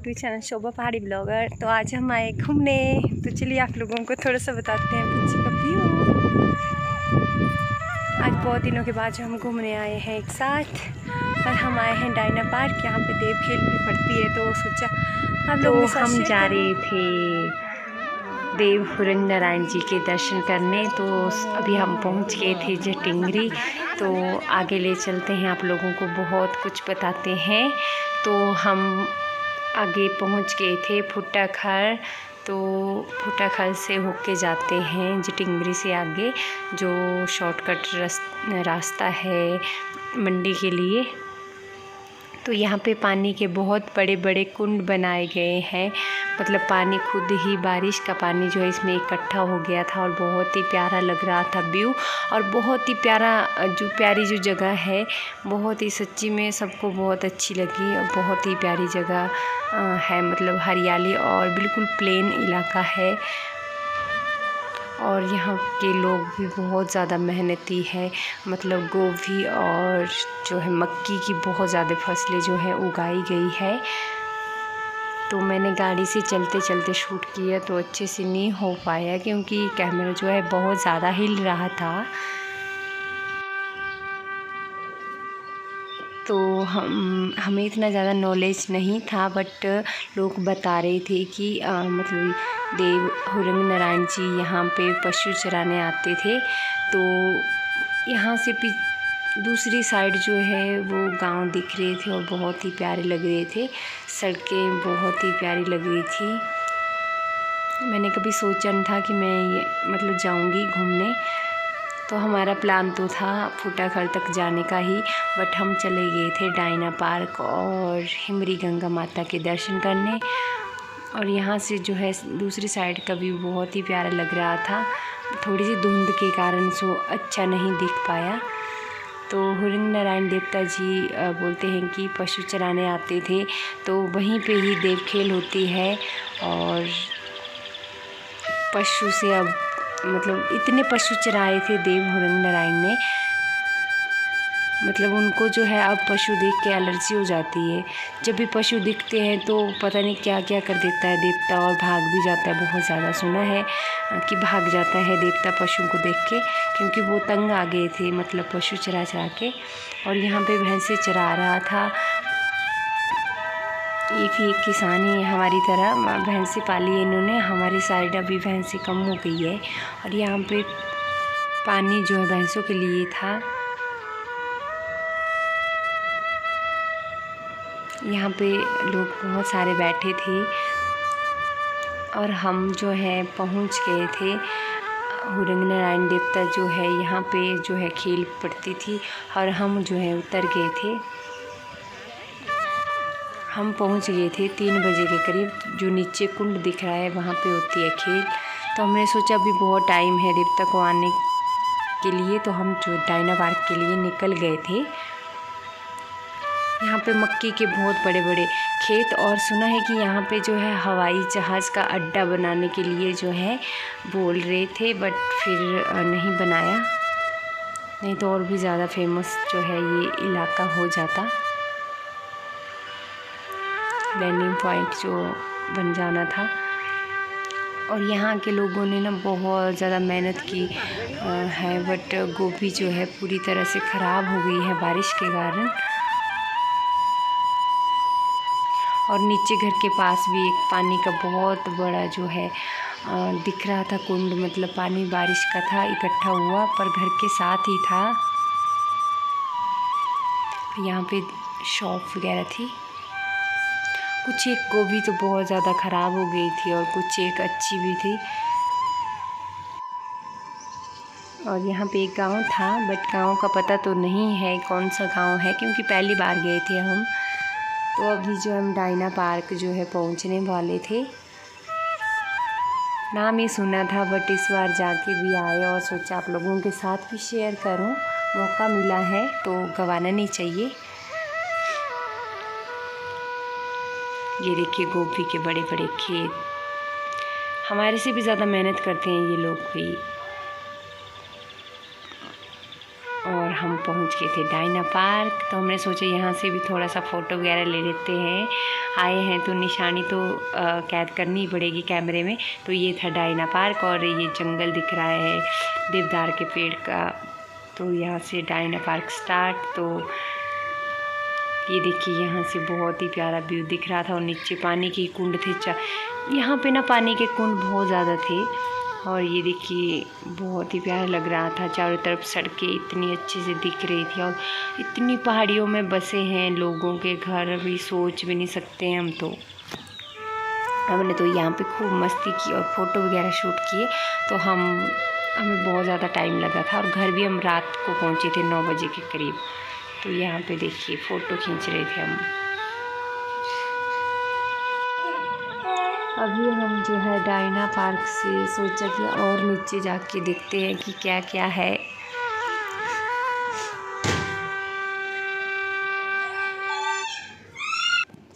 YouTube channel शोभा पहाड़ी blogger. तो आज हम आए घूमने, तो चलिए आप लोगों को थोड़ा सा बताते हैं पीछे का व्यू। आज बहुत दिनों के बाद जो हम घूमने आए हैं एक साथ, और हम आए हैं डायना पार्क। यहाँ पे देव खेल भी पड़ती है, तो सोचा आप लोगों के साथ हम जा रहे थे देव हुरंग नारायण जी के दर्शन करने। तो अभी हम पहुंच गए थे जटिंगरी। तो आगे ले चलते हैं, आप लोगों को बहुत कुछ बताते हैं। तो हम आगे पहुंच गए थे फुट्टाखर। तो फुट्टाखर से होके जाते हैं जटिंगरी से आगे, जो शॉर्टकट रास्ता है मंडी के लिए। तो यहाँ पे पानी के बहुत बड़े बड़े कुंड बनाए गए हैं, मतलब पानी खुद ही बारिश का पानी जो है इसमें इकट्ठा हो गया था, और बहुत ही प्यारा लग रहा था व्यू। और बहुत ही प्यारी जो जगह है, बहुत ही सच्ची में सबको बहुत अच्छी लगी। और बहुत ही प्यारी जगह है, मतलब हरियाली और बिल्कुल प्लेन इलाका है। और यहाँ के लोग भी बहुत ज़्यादा मेहनती है, मतलब गोभी और जो है मक्की की बहुत ज़्यादा फसलें जो है उगाई गई है। तो मैंने गाड़ी से चलते चलते शूट किया, तो अच्छे से नहीं हो पाया क्योंकि कैमरा जो है बहुत ज़्यादा हिल रहा था। तो हमें इतना ज़्यादा नॉलेज नहीं था, बट लोग बता रहे थे कि मतलब देव हुरंग नारायण जी यहाँ पे पशु चराने आते थे। तो यहाँ से दूसरी साइड जो है वो गांव दिख रहे थे और बहुत ही प्यारे लग रहे थे। सड़कें बहुत ही प्यारी लग रही थी। मैंने कभी सोचा नहीं था कि मैं मतलब जाऊँगी घूमने। तो हमारा प्लान तो था फुट्टाखर तक जाने का ही, बट हम चले गए थे डायना पार्क और हिमरी गंगा माता के दर्शन करने। और यहाँ से जो है दूसरी साइड का व्यू बहुत ही प्यारा लग रहा था। थोड़ी सी धुंध के कारण सो अच्छा नहीं दिख पाया। तो हुरंग नारायण देवता जी बोलते हैं कि पशु चराने आते थे, तो वहीं पे ही देव खेल होती है। और पशु से अब मतलब इतने पशु चराए थे देव हुरंग नारायण ने, मतलब उनको जो है अब पशु देख के एलर्जी हो जाती है। जब भी पशु दिखते हैं तो पता नहीं क्या क्या कर देता है देवता, और भाग भी जाता है। बहुत ज़्यादा सुना है कि भाग जाता है देवता पशु को देख के, क्योंकि वो तंग आ गए थे, मतलब पशु चरा चरा के। और यहाँ पे भैंसे चरा रहा था। ये भी एक किसान ही है हमारी तरह, भैंसे पाली है इन्होंने। हमारी साइड अभी भैंसे कम हो गई है, और यहाँ पे पानी जो है भैंसों के लिए था। यहाँ पे लोग बहुत सारे बैठे थे, और हम जो है पहुँच गए थे। हुरंग नारायण देवता जो है यहाँ पे जो है खेल पड़ती थी, और हम जो है उतर गए थे। हम पहुँच गए थे 3 बजे के करीब। जो नीचे कुंड दिख रहा है वहाँ पे होती है खेल। तो हमने सोचा अभी बहुत टाइम है देवता को आने के लिए, तो हम जो डायना पार्क के लिए निकल गए थे। यहाँ पे मक्की के बहुत बड़े बड़े खेत, और सुना है कि यहाँ पे जो है हवाई जहाज़ का अड्डा बनाने के लिए जो है बोल रहे थे, बट फिर नहीं बनाया, नहीं तो और भी ज़्यादा फेमस जो है ये इलाका हो जाता, लैंडिंग पॉइंट जो बन जाना था। और यहाँ के लोगों ने ना बहुत ज़्यादा मेहनत की है, बट गोभी जो है पूरी तरह से ख़राब हो गई है बारिश के कारण। और नीचे घर के पास भी एक पानी का बहुत बड़ा जो है दिख रहा था कुंड, मतलब पानी बारिश का था इकट्ठा हुआ, पर घर के साथ ही था। यहाँ पे शॉप वगैरह थी। कुछ एक गोभी तो बहुत ज़्यादा ख़राब हो गई थी, और कुछ एक अच्छी भी थी। और यहाँ पे एक गांव था, बट गांव का पता तो नहीं है कौन सा गांव है, क्योंकि पहली बार गए थे हम। तो अभी जो हम डायना पार्क जो है पहुँचने वाले थे। नाम ही सुना था, बट इस बार जाके भी आए, और सोचा आप लोगों के साथ भी शेयर करूं। मौका मिला है तो गंवाना नहीं चाहिए। ये देखिए गोभी के बड़े बड़े खेत, हमारे से भी ज़्यादा मेहनत करते हैं ये लोग भी। और हम पहुंच गए थे डायना पार्क। तो हमने सोचा यहाँ से भी थोड़ा सा फ़ोटो वगैरह ले लेते हैं, आए हैं तो निशानी तो कैद करनी ही पड़ेगी कैमरे में। तो ये था डायना पार्क और ये जंगल दिख रहा है देवदार के पेड़ का। तो यहाँ से डायना पार्क स्टार्ट। तो ये देखिए यहाँ से बहुत ही प्यारा व्यू दिख रहा था और नीचे पानी की कुंड थे। यहाँ पे ना पानी के कुंड बहुत ज़्यादा थे और ये देखिए बहुत ही प्यारा लग रहा था। चारों तरफ सड़कें इतनी अच्छे से दिख रही थी और इतनी पहाड़ियों में बसे हैं लोगों के घर, अभी सोच भी नहीं सकते हैं हम। तो हमने तो यहाँ पे खूब मस्ती की और फ़ोटो वगैरह शूट किए। तो हमें बहुत ज़्यादा टाइम लगा था और घर भी हम रात को पहुँचे थे 9 बजे के करीब। तो यहाँ पे देखिए फ़ोटो खींच रहे थे हम। अभी हम जो है डायना पार्क से सोचा कि और नीचे जाके देखते हैं कि क्या क्या है।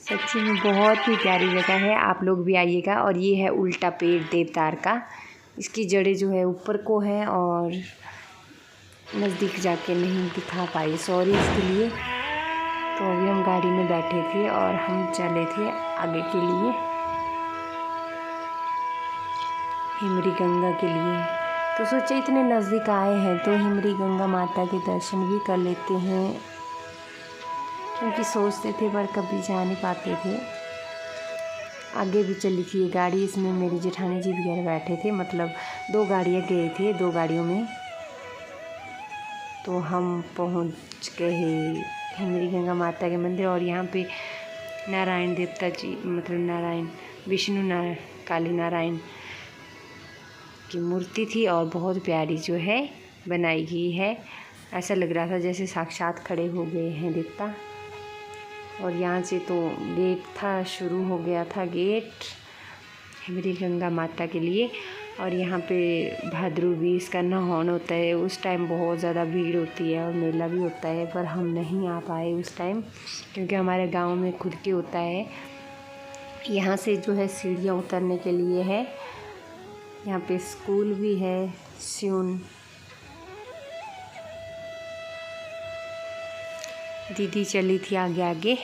सच्ची में बहुत ही प्यारी जगह है, आप लोग भी आइएगा। और ये है उल्टा पेड़ देवदार का, इसकी जड़ें जो है ऊपर को है और नज़दीक जाके नहीं दिखा पाई, सॉरी इसके लिए। तो अभी हम गाड़ी में बैठे थे और हम चले थे आगे के लिए, हिमरी गंगा के लिए। तो सोचे इतने नज़दीक आए हैं तो हिमरी गंगा माता के दर्शन भी कर लेते हैं, क्योंकि सोचते थे पर कभी जा नहीं पाते थे। आगे भी चली थी ये गाड़ी, इसमें मेरी जेठानी जी वगैरह बैठे थे, मतलब 2 गाड़ियाँ गए थे, 2 गाड़ियों में। तो हम पहुंच गए हिमरी गंगा माता के मंदिर और यहाँ पे नारायण देवता जी, मतलब नारायण विष्णु काली नारायण की मूर्ति थी और बहुत प्यारी जो है बनाई गई है। ऐसा लग रहा था जैसे साक्षात खड़े हो गए हैं देवता। और यहाँ से तो गेट था, शुरू हो गया था गेट हिमरी गंगा माता के लिए। और यहाँ पे भाद्रू बीज का नहान होता है, उस टाइम बहुत ज़्यादा भीड़ होती है और मेला भी होता है, पर हम नहीं आ पाए उस टाइम क्योंकि हमारे गांव में खुद के होता है। यहाँ से जो है सीढ़ियाँ उतरने के लिए है। यहाँ पे स्कूल भी है स्यून। दीदी चली थी आगे आगे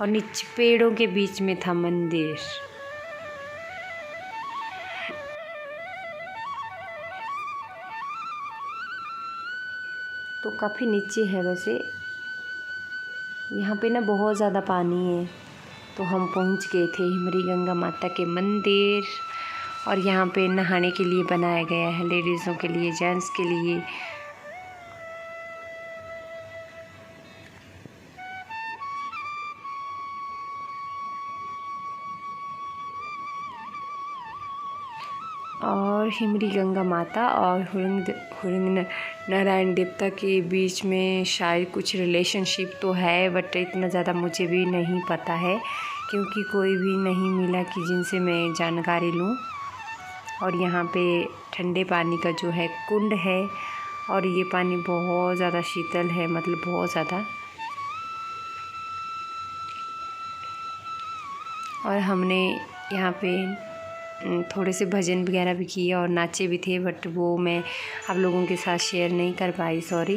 और नीचे पेड़ों के बीच में था मंदिर। तो काफ़ी नीचे है वैसे, यहाँ पे ना बहुत ज़्यादा पानी है। तो हम पहुँच गए थे हिमरी गंगा माता के मंदिर और यहाँ पे नहाने के लिए बनाया गया है, लेडीज़ों के लिए, जेंट्स के लिए। और हिमरी गंगा माता और हुरंग नारायण देवता के बीच में शायद कुछ रिलेशनशिप तो है, बट इतना ज़्यादा मुझे भी नहीं पता है क्योंकि कोई भी नहीं मिला कि जिनसे मैं जानकारी लूँ। और यहाँ पे ठंडे पानी का जो है कुंड है और ये पानी बहुत ज़्यादा शीतल है, मतलब बहुत ज़्यादा। और हमने यहाँ पे थोड़े से भजन वगैरह भी किए और नाचे भी थे, बट वो मैं आप लोगों के साथ शेयर नहीं कर पाई, सॉरी,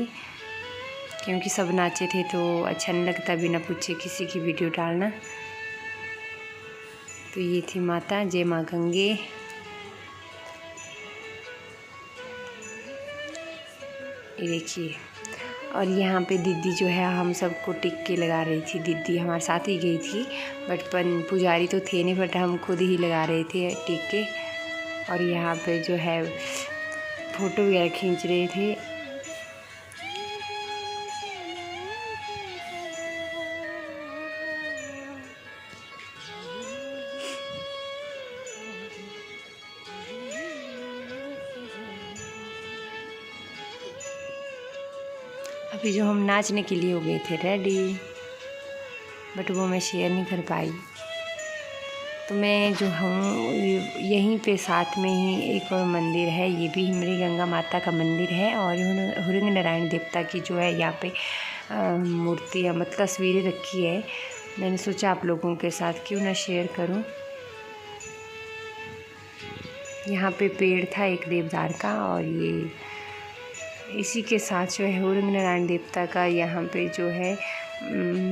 क्योंकि सब नाचे थे तो अच्छा नहीं लगता बिना पूछे किसी की वीडियो डालना। तो ये थी माता, जय माँ गंगे। ये देखिए। और यहाँ पे दीदी जो है हम सबको टिक्के लगा रही थी। दीदी हमारे साथ ही गई थी, बट पुजारी तो थे नहीं, बट हम खुद ही लगा रहे थे टिक्के। और यहाँ पे जो है फ़ोटो वगैरह खींच रहे थे। अभी जो हम नाचने के लिए हो गए थे रेडी, बट वो मैं शेयर नहीं कर पाई। तो मैं जो हूँ यहीं पे साथ में ही एक और मंदिर है, ये भी हिमरी गंगा माता का मंदिर है और हुरंग नारायण देवता की जो है यहाँ पे मूर्ति या मतलब तस्वीरें रखी है। मैंने सोचा आप लोगों के साथ क्यों ना शेयर करूँ। यहाँ पे पेड़ था एक देवदार का और ये इसी के साथ जो है हुरंग नारायण देवता का यहाँ पे जो है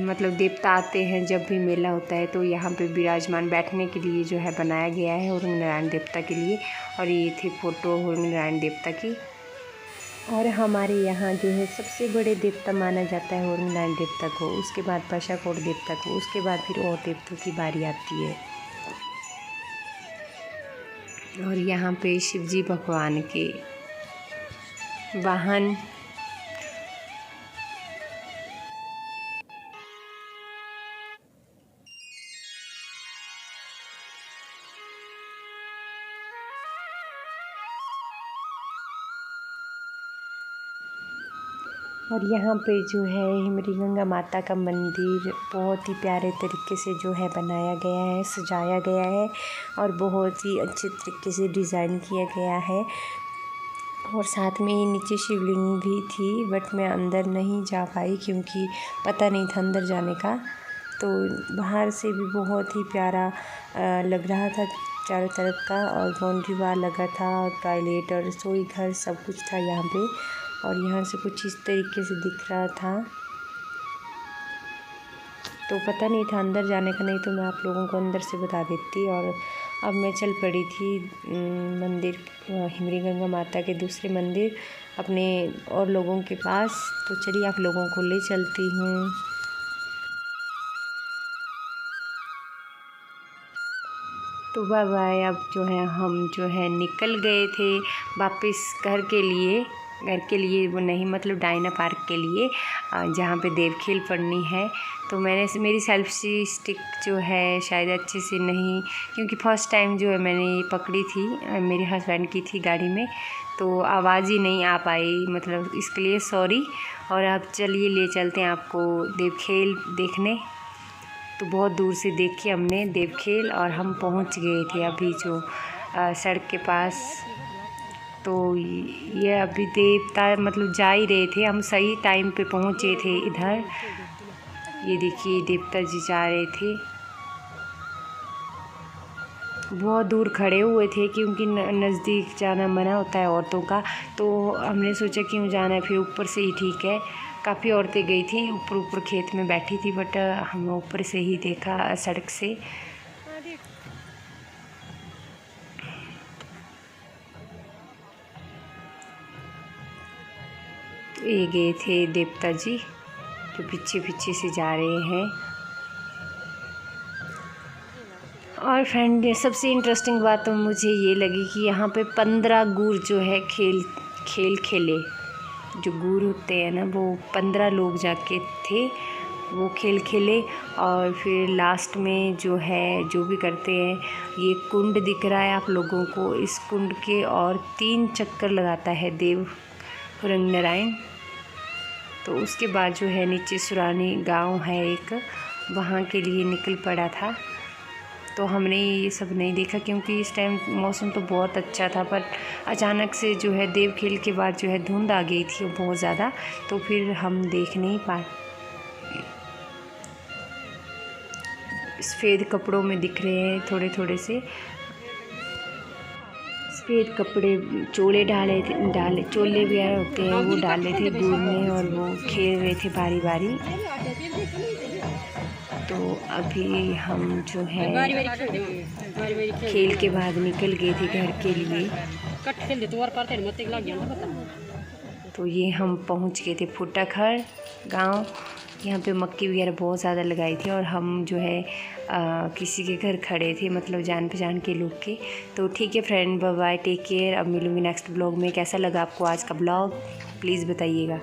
मतलब देवता आते हैं जब भी मेला होता है, तो यहाँ पे विराजमान बैठने के लिए जो है बनाया गया है हुरंग नारायण देवता के लिए। और ये थी फ़ोटो हुरंग नारायण देवता की। और हमारे यहाँ जो है सबसे बड़े देवता माना जाता है हुरंग नारायण देवता को, उसके बाद पाशाकोट देवता को, उसके बाद फिर और देवताओं की बारी आती है। और यहाँ पे शिवजी भगवान के वाहन और यहाँ पे जो है हिमरी गंगा माता का मंदिर बहुत ही प्यारे तरीके से जो है बनाया गया है, सजाया गया है और बहुत ही अच्छे तरीके से डिज़ाइन किया गया है। और साथ में ही नीचे शिवलिंग भी थी, बट मैं अंदर नहीं जा पाई क्योंकि पता नहीं था अंदर जाने का। तो बाहर से भी बहुत ही प्यारा लग रहा था चारों तरफ का, और बाउंड्री वाल लगा था और टॉयलेट और रसोई घर सब कुछ था यहाँ पे। और यहाँ से कुछ इस तरीके से दिख रहा था, तो पता नहीं था अंदर जाने का, नहीं तो मैं आप लोगों को अंदर से बता देती। और अब मैं चल पड़ी थी मंदिर हिमरी गंगा माता के दूसरे मंदिर अपने और लोगों के पास। तो चलिए आप लोगों को ले चलती हूँ। तो बाय बाय। अब जो है हम जो है निकल गए थे वापस घर के लिए वो नहीं, मतलब डायना पार्क के लिए, जहाँ पे देवखेल पड़नी है। तो मेरी सेल्फी स्टिक जो है शायद अच्छे से नहीं, क्योंकि फ़र्स्ट टाइम जो है मैंने ये पकड़ी थी, मेरे हस्बैंड की थी गाड़ी में, तो आवाज़ ही नहीं आ पाई, मतलब इसके लिए सॉरी। और अब चलिए ले चलते हैं आपको देवखेल देखने। तो बहुत दूर से देखी हमने देवखेल और हम पहुंच गए थे अभी जो सड़क के पास। तो ये अभी देवता मतलब जा ही रहे थे, हम सही टाइम पे पहुंचे थे इधर। ये देखिए देवता जी जा रहे थे, बहुत दूर खड़े हुए थे क्योंकि नज़दीक जाना मना होता है औरतों का। तो हमने सोचा क्यों जाना है, फिर ऊपर से ही ठीक है। काफ़ी औरतें गई थी ऊपर खेत में बैठी थी, बट हम ऊपर से ही देखा सड़क से। तो ये गए थे देवता जी जो पीछे पीछे से जा रहे हैं। और फ्रेंड सबसे इंटरेस्टिंग बात तो मुझे ये लगी कि यहाँ पे 15 गुर जो है खेले, जो गुर होते हैं ना, वो 15 लोग जाके थे, वो खेल खेले। और फिर लास्ट में जो है जो भी करते हैं, ये कुंड दिख रहा है आप लोगों को, इस कुंड के और 3 चक्कर लगाता है देव हुरंग नारायण। तो उसके बाद जो है नीचे सुरानी गांव है एक, वहाँ के लिए निकल पड़ा था। तो हमने ये सब नहीं देखा क्योंकि इस टाइम मौसम तो बहुत अच्छा था, पर अचानक से जो है देवखेल के बाद जो है धुंध आ गई थी बहुत ज़्यादा, तो फिर हम देख नहीं पाए। सफ़ेद कपड़ों में दिख रहे हैं थोड़े थोड़े से, सफ़ेद कपड़े, चोले चोले भी होते हैं, वो डाले थे दूर में और वो खेल रहे थे बारी बारी। तो अभी हम जो है खेल के बाद निकल गए थे घर के लिए। तो ये हम पहुंच गए थे फुटाखर गांव। यहाँ पे मक्की वगैरह बहुत ज़्यादा लगाई थी और हम जो है किसी के घर खड़े थे, मतलब जान पहचान के लोग के। तो ठीक है friend, bye bye, take care. अब मिलूँगी नेक्स्ट ब्लॉग में। कैसा लगा आपको आज का ब्लॉग प्लीज़ बताइएगा।